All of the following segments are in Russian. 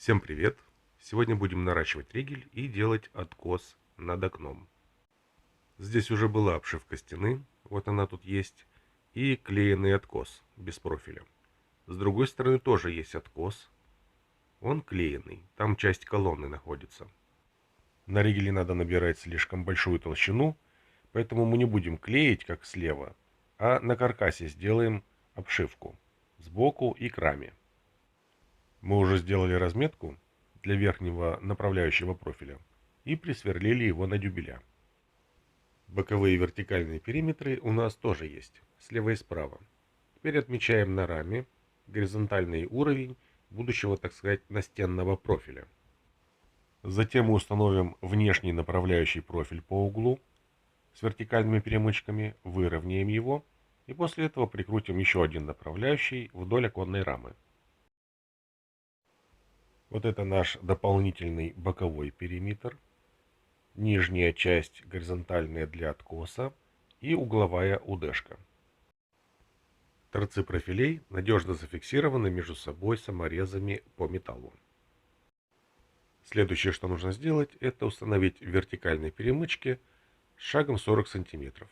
Всем привет! Сегодня будем наращивать ригель и делать откос над окном. Здесь уже была обшивка стены, вот она тут есть, и клееный откос без профиля. С другой стороны тоже есть откос, он клееный, там часть колонны находится. На ригеле надо набирать слишком большую толщину, поэтому мы не будем клеить, как слева, а на каркасе сделаем обшивку сбоку и к раме. Мы уже сделали разметку для верхнего направляющего профиля и присверлили его на дюбеля. Боковые вертикальные периметры у нас тоже есть, слева и справа. Теперь отмечаем на раме горизонтальный уровень будущего, так сказать, настенного профиля. Затем мы установим внешний направляющий профиль по углу с вертикальными перемычками, выровняем его и после этого прикрутим еще один направляющий вдоль оконной рамы. Вот это наш дополнительный боковой периметр, нижняя часть горизонтальная для откоса и угловая УДшка. Торцы профилей надежно зафиксированы между собой саморезами по металлу. Следующее, что нужно сделать, это установить вертикальные перемычки с шагом 40 см.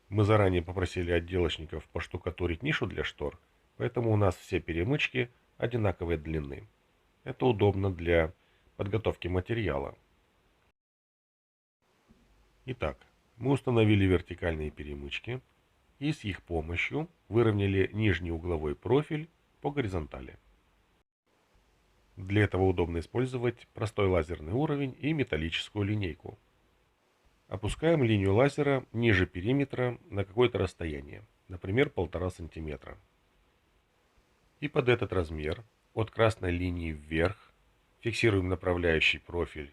Мы заранее попросили отделочников поштукатурить нишу для штор, поэтому у нас все перемычки одинаковой длины. Это удобно для подготовки материала. Итак, мы установили вертикальные перемычки и с их помощью выровняли нижний угловой профиль по горизонтали. Для этого удобно использовать простой лазерный уровень и металлическую линейку. Опускаем линию лазера ниже периметра на какое-то расстояние, например, 1,5 см. И под этот размер от красной линии вверх фиксируем направляющий профиль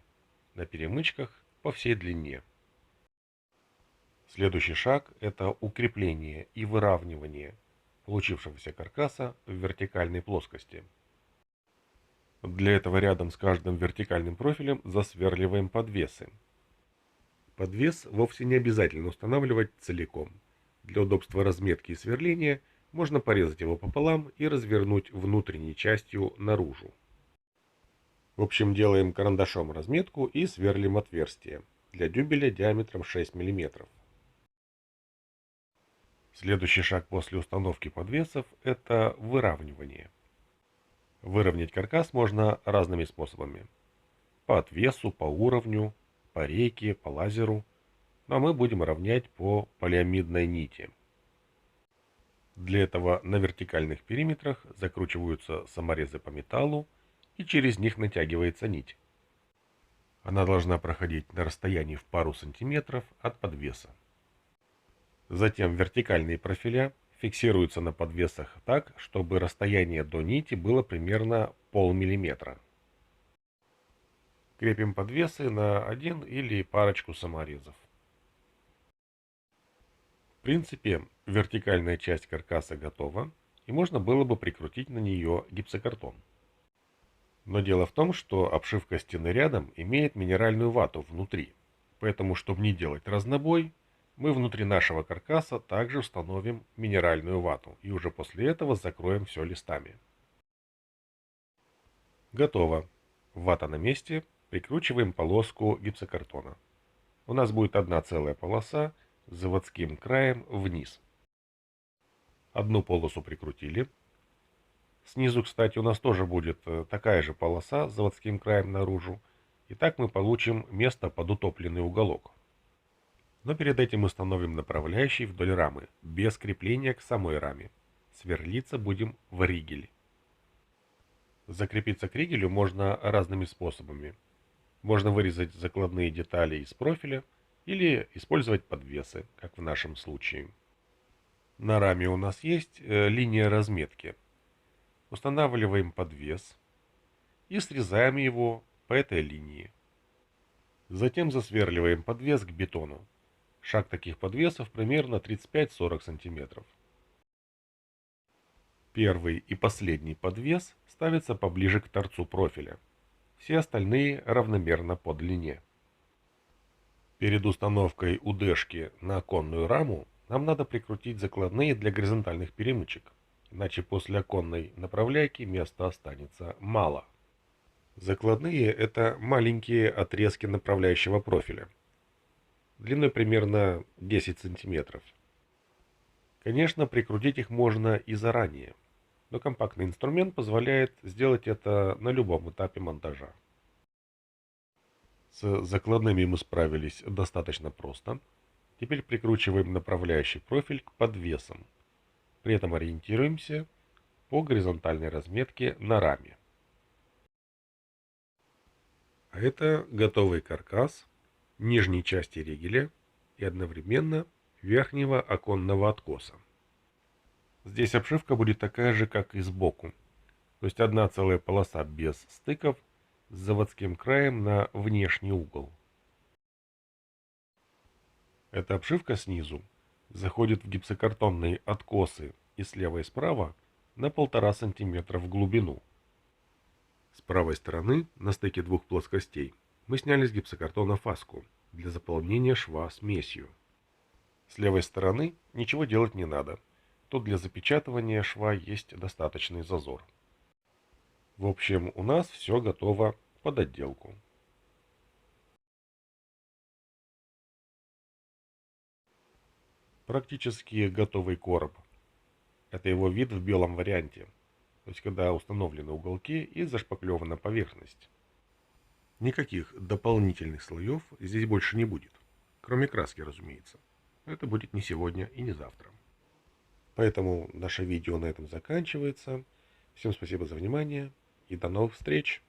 на перемычках по всей длине. Следующий шаг – это укрепление и выравнивание получившегося каркаса в вертикальной плоскости. Для этого рядом с каждым вертикальным профилем засверливаем подвесы. Подвес вовсе не обязательно устанавливать целиком. Для удобства разметки и сверления можно порезать его пополам и развернуть внутренней частью наружу. В общем, делаем карандашом разметку и сверлим отверстие для дюбеля диаметром 6 мм. Следующий шаг после установки подвесов – это выравнивание. Выровнять каркас можно разными способами. По отвесу, по уровню, по рейке, по лазеру. Но мы будем равнять по полиамидной нити. Для этого на вертикальных периметрах закручиваются саморезы по металлу и через них натягивается нить. Она должна проходить на расстоянии в пару сантиметров от подвеса. Затем вертикальные профиля фиксируются на подвесах так, чтобы расстояние до нити было примерно полмиллиметра. Крепим подвесы на один или парочку саморезов. В принципе, вертикальная часть каркаса готова, и можно было бы прикрутить на нее гипсокартон. Но дело в том, что обшивка стены рядом имеет минеральную вату внутри, поэтому, чтобы не делать разнобой, мы внутри нашего каркаса также установим минеральную вату, и уже после этого закроем все листами. Готово. Вата на месте, прикручиваем полоску гипсокартона. У нас будет одна целая полоса с заводским краем вниз. Одну полосу прикрутили. Снизу, кстати, у нас тоже будет такая же полоса с заводским краем наружу. И так мы получим место под утопленный уголок. Но перед этим установим направляющий вдоль рамы, без крепления к самой раме. Сверлиться будем в ригель. Закрепиться к ригелю можно разными способами. Можно вырезать закладные детали из профиля или использовать подвесы, как в нашем случае. На раме у нас есть линия разметки. Устанавливаем подвес и срезаем его по этой линии. Затем засверливаем подвес к бетону. Шаг таких подвесов примерно 35-40 см. Первый и последний подвес ставится поближе к торцу профиля. Все остальные равномерно по длине. Перед установкой УДшки на оконную раму нам надо прикрутить закладные для горизонтальных перемычек, иначе после оконной направляйки места останется мало. Закладные – это маленькие отрезки направляющего профиля, длиной примерно 10 сантиметров. Конечно, прикрутить их можно и заранее, но компактный инструмент позволяет сделать это на любом этапе монтажа. С закладными мы справились достаточно просто. Теперь прикручиваем направляющий профиль к подвесам. При этом ориентируемся по горизонтальной разметке на раме. А это готовый каркас нижней части ригеля и одновременно верхнего оконного откоса. Здесь обшивка будет такая же, как и сбоку. То есть одна целая полоса без стыков с заводским краем на внешний угол. Эта обшивка снизу заходит в гипсокартонные откосы и слева и справа на 1,5 см в глубину. С правой стороны, на стыке двух плоскостей, мы сняли с гипсокартона фаску для заполнения шва смесью. С левой стороны ничего делать не надо. Тут для запечатывания шва есть достаточный зазор. В общем, у нас все готово под отделку. Практически готовый короб. Это его вид в белом варианте. То есть, когда установлены уголки и зашпаклевана поверхность. Никаких дополнительных слоев здесь больше не будет. Кроме краски, разумеется. Это будет не сегодня и не завтра. Поэтому наше видео на этом заканчивается. Всем спасибо за внимание и до новых встреч!